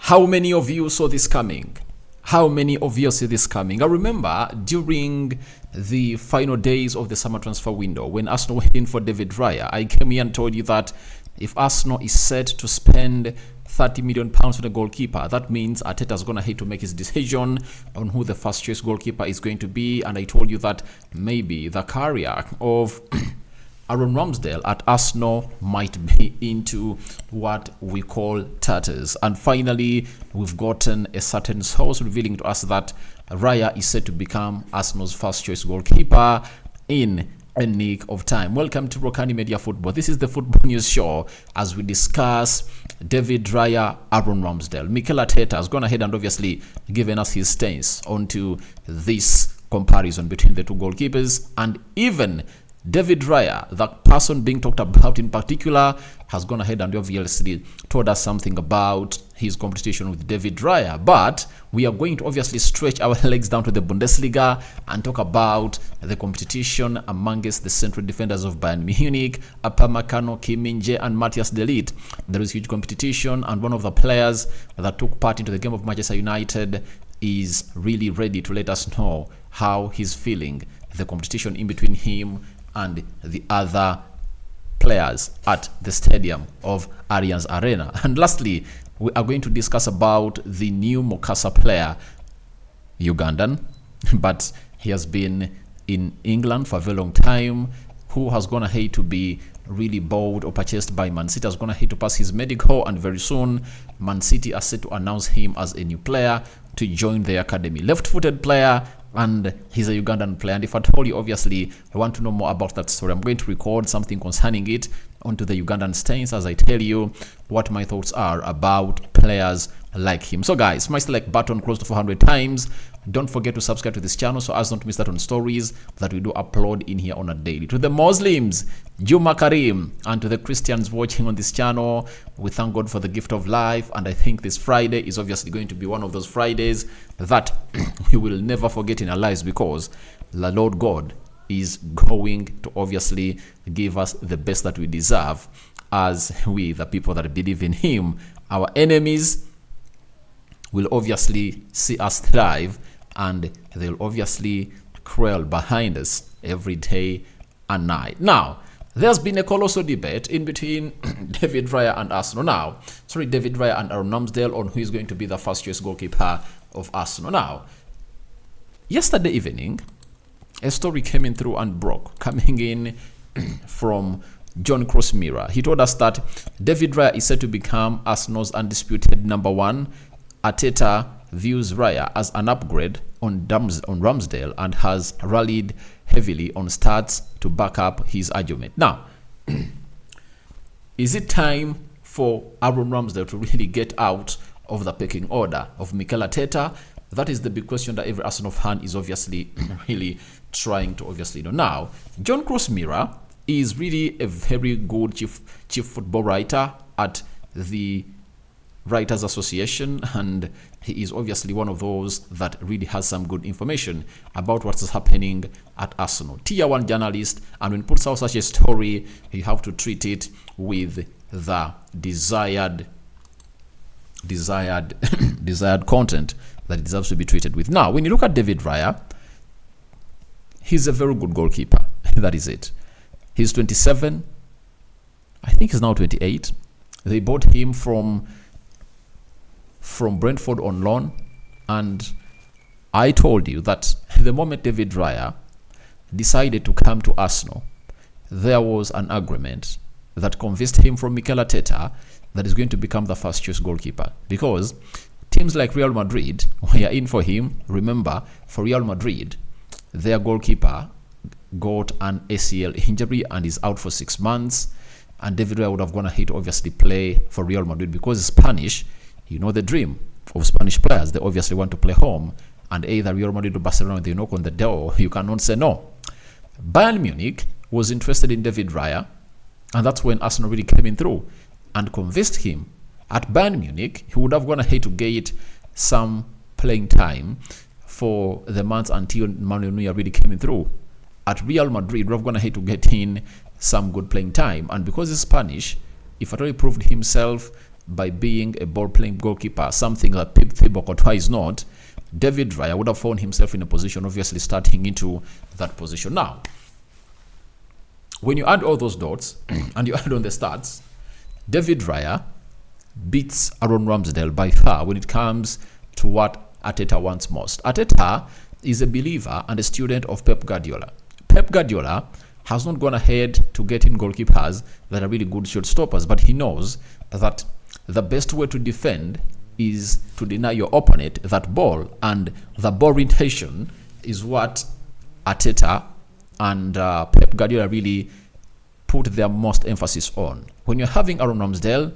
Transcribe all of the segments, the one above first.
How many of you saw this coming? How many of you see this coming? I remember during the final days of the summer transfer window, when Arsenal went in for David Raya, I came here and told you that if Arsenal is set to spend £30 million on a goalkeeper, that means Arteta is going to have to make his decision on who the first choice goalkeeper is going to be. And I told you that maybe the career of Aaron Ramsdale at Arsenal might be into what we call tatters. And finally, we've gotten a certain source revealing to us that Raya is set to become Arsenal's first choice goalkeeper in a nick of time. Welcome to Rokani Media Football. This is the Football News Show as we discuss David Raya, Aaron Ramsdale. Mikel Arteta has gone ahead and obviously given us his stance onto this comparison between the two goalkeepers, and even David Raya, the person being talked about in particular, has gone ahead and obviously told us something about his competition with David Raya. But we are going to obviously stretch our legs down to the Bundesliga and talk about the competition amongst the central defenders of Bayern Munich, Upamecano, and Matthijs de Ligt. There is huge competition, and one of the players that took part into the game of Manchester United is really ready to let us know how he's feeling the competition in between him and the other players at the stadium of Allianz Arena. And lastly, we are going to discuss about the new Mokasa player, Ugandan, but he has been in England for a very long time, who has gone ahead to be really bought or purchased by Man City, has gone ahead to pass his medical, and very soon Man City are set to announce him as a new player to join their academy. Left-footed player, and he's a Ugandan player. And if I told you, obviously, I want to know more about that story, I'm going to record something concerning it onto the Ugandan stance as I tell you what my thoughts are about players like him. So guys, smash the like button close to 400 times. Don't forget to subscribe to this channel so as not to miss out on stories that we do upload in here on a daily. To the Muslims, Juma Karim, and to the Christians watching on this channel, we thank God for the gift of life. And I think this Friday is obviously going to be one of those Fridays that we will never forget in our lives, because the Lord God is going to obviously give us the best that we deserve as we, the people that believe in him. Our enemies will obviously see us thrive, and they'll obviously crawl behind us every day and night. Now, there's been a colossal debate in between David Raya and Arsenal. David Raya and Aaron Ramsdale on who is going to be the first choice goalkeeper of Arsenal. Now, yesterday evening, a story came in through and broke, coming in from John Crossmira. He told us that David Raya is set to become Arsenal's undisputed number one. Arteta views Raya as an upgrade on Ramsdale and has rallied heavily on stats to back up his argument. Now, is it time for Aaron Ramsdale to really get out of the pecking order of Mikel Arteta? That is the big question that every Arsenal fan is obviously really trying to obviously know. Now, John Crossmira is really a very good chief football writer at the Writers Association, and he is obviously one of those that really has some good information about what is happening at Arsenal. Tier 1 journalist, and when puts out such a story, you have to treat it with the desired content that it deserves to be treated with. Now, when you look at David Raya, he's a very good goalkeeper. That is it. He's 27. I think he's now 28. They bought him from Brentford on loan, and I told you that the moment David Raya decided to come to Arsenal, there was an agreement that convinced him from Mikel Arteta that is going to become the first choice goalkeeper, because teams like Real Madrid were in for him. Remember, for Real Madrid, their goalkeeper got an ACL injury and is out for 6 months, and David Raya would have gone ahead to obviously play for Real Madrid because Spanish, you know the dream of Spanish players, they obviously want to play home, and either Real Madrid or Barcelona, they knock on the door, you cannot say no. Bayern Munich was interested in David Raya, and that's when Arsenal really came in through and convinced him. At Bayern Munich, he would have gone ahead to get some playing time for the months until Manuel Neuer really came in through. At Real Madrid, we have gone ahead to get in some good playing time, and because he's Spanish, if at all he proved himself by being a ball-playing goalkeeper, something that Thibaut Courtois is not, David Raya would have found himself in a position, obviously starting into that position. Now, when you add all those dots and you add on the stats, David Raya beats Aaron Ramsdale by far when it comes to what Arteta wants most. Arteta is a believer and a student of Pep Guardiola. Pep Guardiola has not gone ahead to get in goalkeepers that are really good shot stoppers, but he knows that the best way to defend is to deny your opponent that ball, and the ball rotation is what Arteta and Pep Guardiola really put their most emphasis on. When you're having Aaron Ramsdale,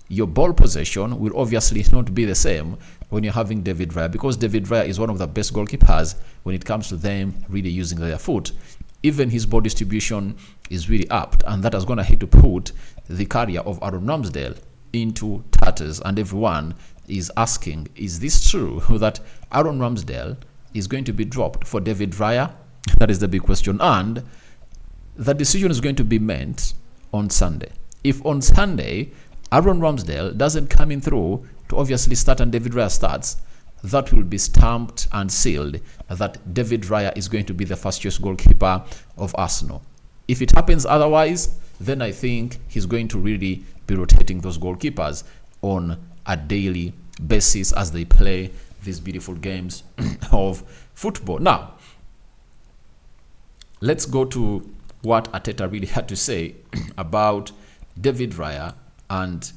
your ball possession will obviously not be the same when you're having David Raya, because David Raya is one of the best goalkeepers when it comes to them really using their foot. Even his ball distribution is really apt, and that is going to hit to put the career of Aaron Ramsdale into tatters, and everyone is asking, is this true that Aaron Ramsdale is going to be dropped for David Raya? That is the big question, and the decision is going to be made on Sunday. If on Sunday Aaron Ramsdale doesn't come in through to obviously start and David Raya starts, that will be stamped and sealed that David Raya is going to be the first choice goalkeeper of Arsenal. If it happens otherwise, then I think he's going to really be rotating those goalkeepers on a daily basis as they play these beautiful games of football. Now, let's go to what Arteta really had to say about David Raya and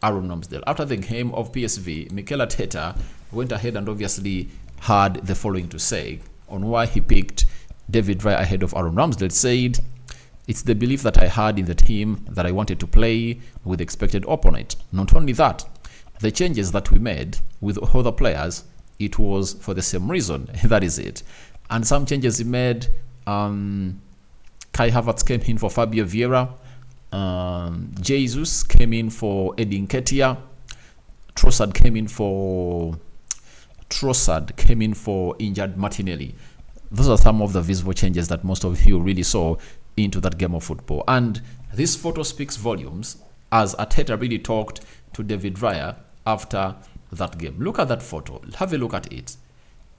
Aaron Ramsdale. After the game of PSV, Mikel Arteta went ahead and obviously had the following to say on why he picked David Raya ahead of Aaron Ramsdale. Said, "It's the belief that I had in the team that I wanted to play with the expected opponent. Not only that, the changes that we made with other players, it was for the same reason." That is it. And some changes he made, Kai Havertz came in for Fabio Vieira. Jesus came in for Edin Nketiah. Trossard came in for injured Martinelli. Those are some of the visible changes that most of you really saw into that game of football. And this photo speaks volumes as Arteta really talked to David Raya after that game. Look at that photo. Have a look at it.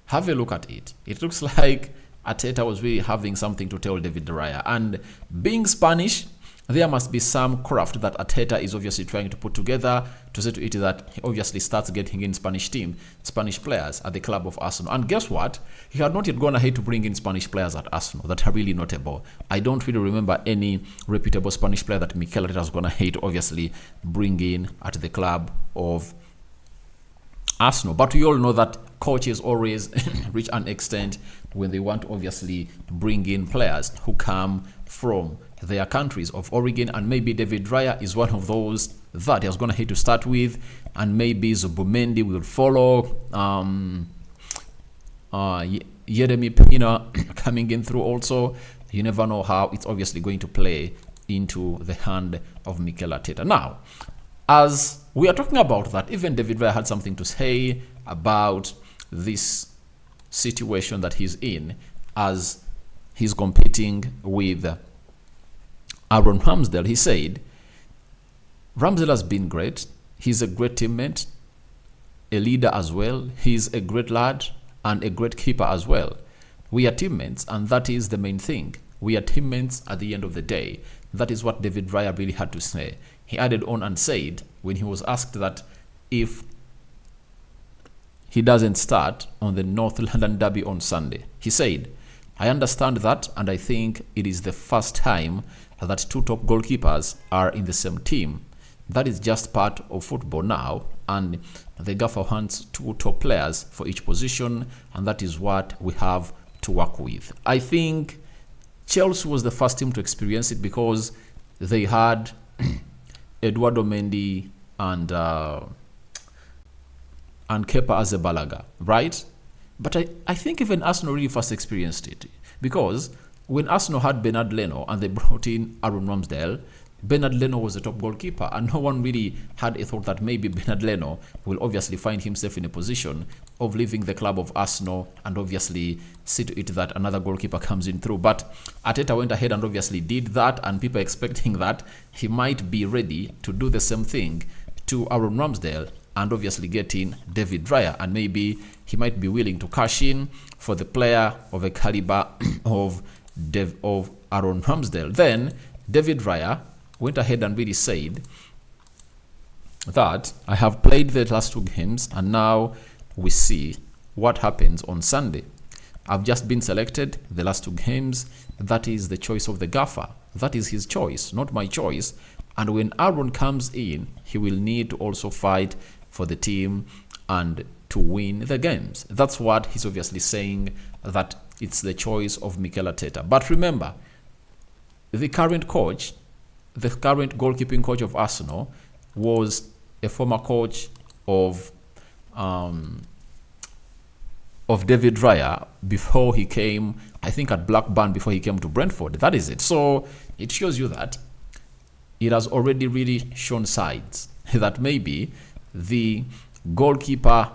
Have a look at it. It looks like Arteta was really having something to tell David Raya. And being Spanish, there must be some craft that Arteta is obviously trying to put together to say to it that he obviously starts getting in Spanish players at the club of Arsenal. And guess what? He had not yet gone ahead to bring in Spanish players at Arsenal that are really notable. I don't really remember any reputable Spanish player that Mikel Arteta has gone ahead to obviously bring in at the club of Arsenal. But we all know that coaches always reach an extent when they want to obviously bring in players who come from their countries of origin, and maybe David Raya is one of those that he was going to hate to start with, and maybe Zubimendi will follow. Yeremi Pina coming in through also. You never know how it's obviously going to play into the hand of Mikel Arteta. Now, as we are talking about that, even David Raya had something to say about this situation that he's in as he's competing with Aaron Ramsdale. He said, Ramsdale has been great. He's a great teammate, a leader as well. He's a great lad and a great keeper as well. We are teammates, and that is the main thing. We are teammates at the end of the day. That is what David Raya really had to say. He added on and said, when he was asked that if he doesn't start on the North London Derby on Sunday, he said, I understand that, and I think it is the first time that two top goalkeepers are in the same team. That is just part of football now, and the gaffer wants two top players for each position, and that is what we have to work with. I think Chelsea was the first team to experience it because they had Eduardo Mendy and Kepa Arrizabalaga, right? But I think even Arsenal really first experienced it, because when Arsenal had Bernard Leno and they brought in Aaron Ramsdale, Bernard Leno was the top goalkeeper, and no one really had a thought that maybe Bernard Leno will obviously find himself in a position of leaving the club of Arsenal and obviously see to it that another goalkeeper comes in through. But Arteta went ahead and obviously did that, and people expecting that he might be ready to do the same thing to Aaron Ramsdale and obviously getting David Raya, and maybe he might be willing to cash in for the player of a caliber of Aaron Ramsdale. Then David Raya went ahead and really said that I have played the last 2 games and now we see what happens on Sunday. I've just been selected the last 2 games. That is the choice of the gaffer. That is his choice, not my choice. And when Aaron comes in, he will need to also fight for the team and to win the games. That's what he's obviously saying, that it's the choice of Mikel Arteta. But remember, the current coach, the current goalkeeping coach of Arsenal, was a former coach of David Raya before he came, I think at Blackburn, before he came to Brentford. That is it. So it shows you that it has already really shown signs that maybe the goalkeeper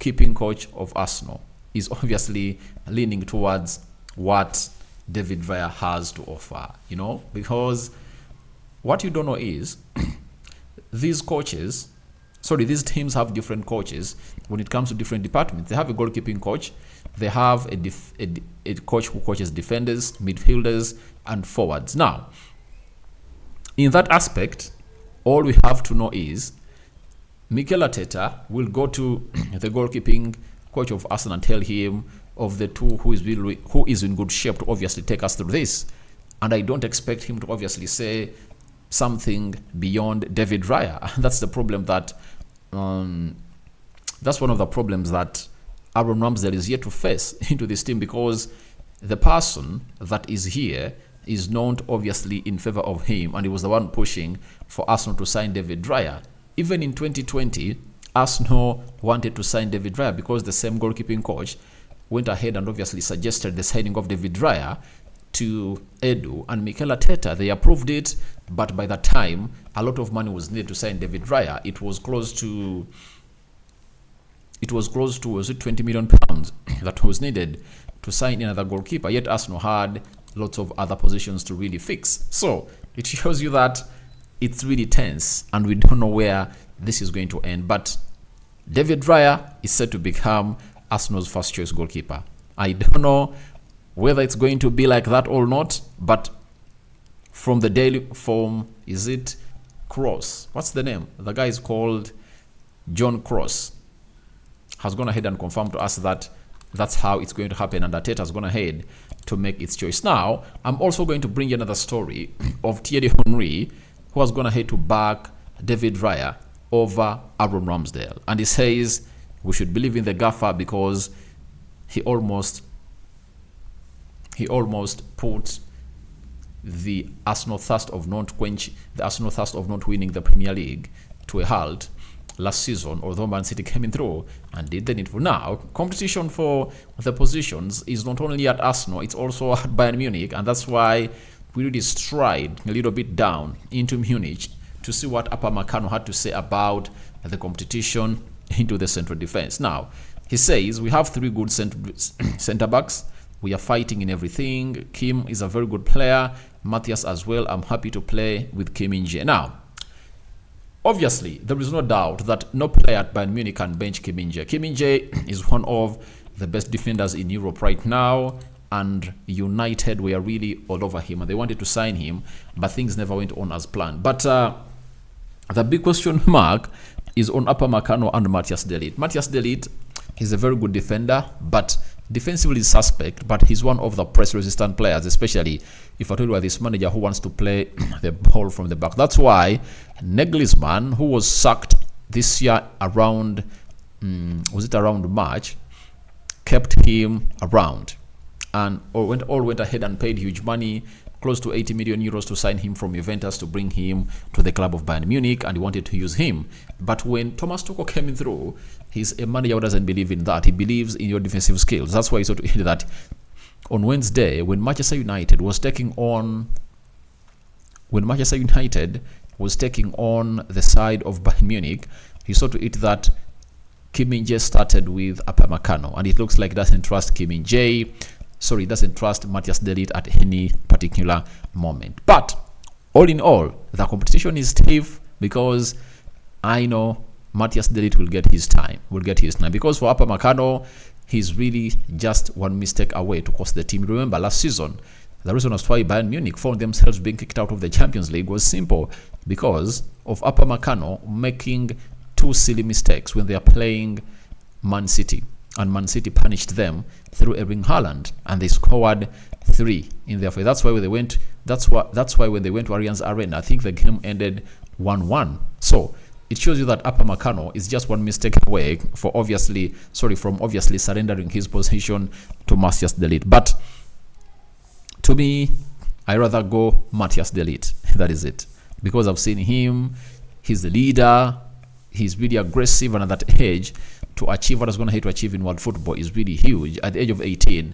keeping coach of Arsenal is obviously leaning towards what David Raya has to offer, because what you don't know is these teams have different coaches when it comes to different departments. They have a goalkeeping coach, they have a coach who coaches defenders, midfielders, and forwards. Now, in that aspect, all we have to know is Mikel Arteta will go to the goalkeeping coach of Arsenal and tell him of the two who is in good shape to obviously take us through this. And I don't expect him to obviously say something beyond David Raya. That's the problem that that's one of the problems that Aaron Ramsdale is yet to face into this team, because the person that is here is not obviously in favor of him, and he was the one pushing for Arsenal to sign David Raya. Even in 2020, Arsenal wanted to sign David Raya because the same goalkeeping coach went ahead and obviously suggested the signing of David Raya to Edu and Mikel Arteta. They approved it, but by that time, a lot of money was needed to sign David Raya. It was close to was it 20 million pounds that was needed to sign another goalkeeper. Yet Arsenal had lots of other positions to really fix. So it shows you that it's really tense, and we don't know where this is going to end. But David Raya is set to become Arsenal's first choice goalkeeper. I don't know whether it's going to be like that or not, but from the daily form, is it Cross? What's the name? The guy is called John Cross. Has gone ahead and confirmed to us that that's how it's going to happen, and Arteta has gone ahead to make its choice. Now, I'm also going to bring you another story of Thierry Henry, who has gone ahead to back David Raya over Aaron Ramsdale. And he says we should believe in the gaffer because he almost put the Arsenal thirst of not winning the Premier League to a halt last season, although Man City came in through and did the needful. Now, competition for the positions is not only at Arsenal, it's also at Bayern Munich, and that's why we really stride a little bit down into Munich to see what Upamecano had to say about the competition into the central defense. Now, he says we have 3 good centre backs. We are fighting in everything. Kim is a very good player. Matthijs as well. I'm happy to play with Kim In-jae. Now, obviously, there is no doubt that no player at Bayern Munich can bench Kim In-jae. Kim In-jae is one of the best defenders in Europe right now, and United were really all over him, and they wanted to sign him, but things never went on as planned. But the big question mark is on Upamecano and Matthijs de Ligt. Matthijs de Ligt is a very good defender, but defensively suspect, but he's one of the press-resistant players, especially if I told you this manager who wants to play the ball from the back. That's why Nagelsmann, who was sacked this year around, around March, kept him around and went ahead and paid huge money, close to 80 million euros to sign him from Juventus to bring him to the club of Bayern Munich, and he wanted to use him. But when Thomas Tuchel came in through, he's a manager who doesn't believe in that. He believes in your defensive skills. That's why he said that on Wednesday, when Manchester United was taking on the side of Bayern Munich, he saw to it that Kim In-jae started with Upamecano, and it looks like doesn't trust doesn't trust Matthijs de Ligt at any particular moment. But all in all, the competition is stiff because I know Matthijs de Ligt will get his time. Because for Upamecano, he's really just one mistake away to cost the team. Remember, last season, the reason as why Bayern Munich found themselves being kicked out of the Champions League was simple, because of Upamecano making two silly mistakes when they are playing Man City. And Man City punished them through Erling Haaland, and they scored 3 in their favor. That's why when they went. That's why when they went to Allianz Arena, I think the game ended 1-1. So it shows you that Upamecano is just one mistake away from obviously surrendering his position to Matthijs de Ligt. But to me, I rather go Matthijs de Ligt. That is it, because I've seen him. He's the leader. He's really aggressive, and at that age, to achieve what I was going to achieve in world football is really huge. At the age of 18,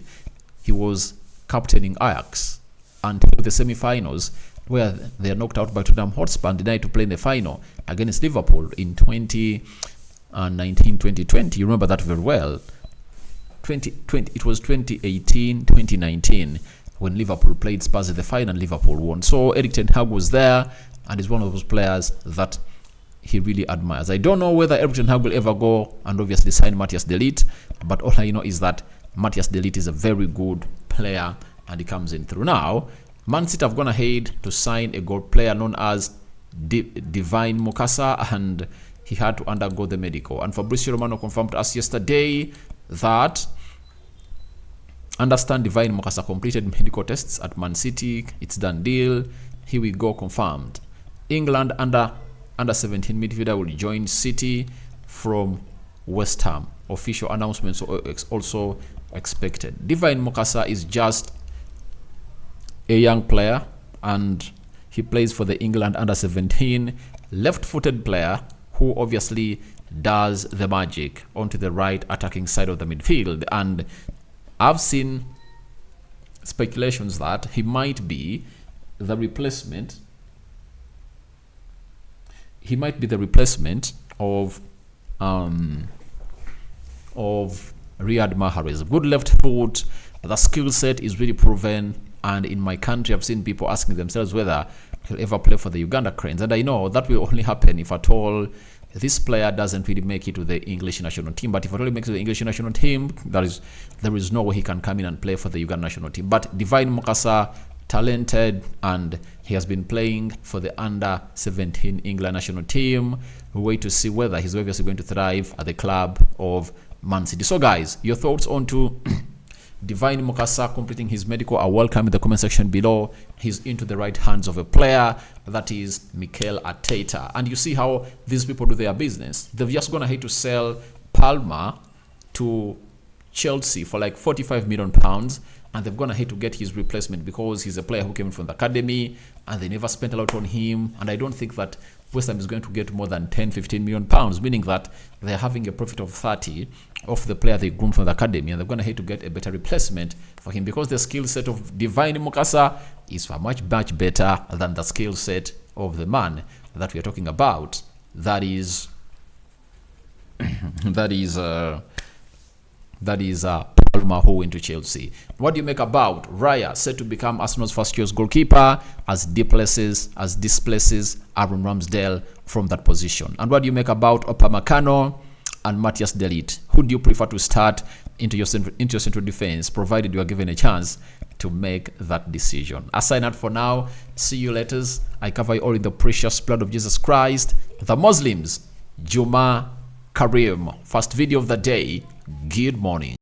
he was captaining Ajax until the semi-finals, where they are knocked out by Tottenham Hotspur and denied to play in the final against Liverpool in 2019-2020. You remember that very well. It was 2018-2019 when Liverpool played Spurs in the final and Liverpool won. So Erik ten Hag was there, and is one of those players that he really admires. I don't know whether Erik ten Hag will ever go and obviously sign Matthijs de Ligt, but all I know is that Matthijs de Ligt is a very good player, and he comes in through. Now, Man City have gone ahead to sign a goal player known as Divine Mukasa, and he had to undergo the medical. And Fabrizio Romano confirmed to us yesterday that understand Divine Mukasa completed medical tests at Man City. It's done deal. Here we go, confirmed. England under 17 midfielder will join City from West Ham. Official announcements also expected. Divine Mukasa is just a young player, and he plays for the England under 17 left-footed player who obviously does the magic onto the right attacking side of the midfield. And I've seen speculations that he might be the replacement. He might be the replacement of Riyad Mahrez. Good left foot. The skill set is really proven. And in my country, I've seen people asking themselves whether he'll ever play for the Uganda Cranes. And I know that will only happen if at all this player doesn't really make it to the English national team. But if it really makes it to the English national team, there is no way he can come in and play for the Uganda national team. But Divine Mukasa, talented, and he has been playing for the under 17 England national team. We'll wait to see whether he's obviously going to thrive at the club of Man City. So guys, your thoughts on to Divine Mukasa completing his medical are welcome in the comment section below. He's into the right hands of a player, that is Mikel Arteta. And you see how these people do their business. They've just gone ahead to sell Palmer to Chelsea for like £45 million, and they've gone ahead to get his replacement because he's a player who came from the academy, and they never spent a lot on him. And I don't think that West Ham is going to get more than 10-15 million pounds, meaning that they're having a profit of 30 of the player they groomed from the academy, and they're going ahead to get a better replacement for him because the skill set of Divine Mukasa is far much better than the skill set of the man that we are talking about. That is Palmer, who went to Chelsea. What do you make about Raya, set to become Arsenal's first choice goalkeeper, as displaces Aaron Ramsdale from that position? And what do you make about Upamecano and Matthijs de Ligt? Who do you prefer to start into your central defense, provided you are given a chance to make that decision? I sign out for now. See you later. I cover you all in the precious blood of Jesus Christ. The Muslims, Juma Karim. First video of the day. Good morning.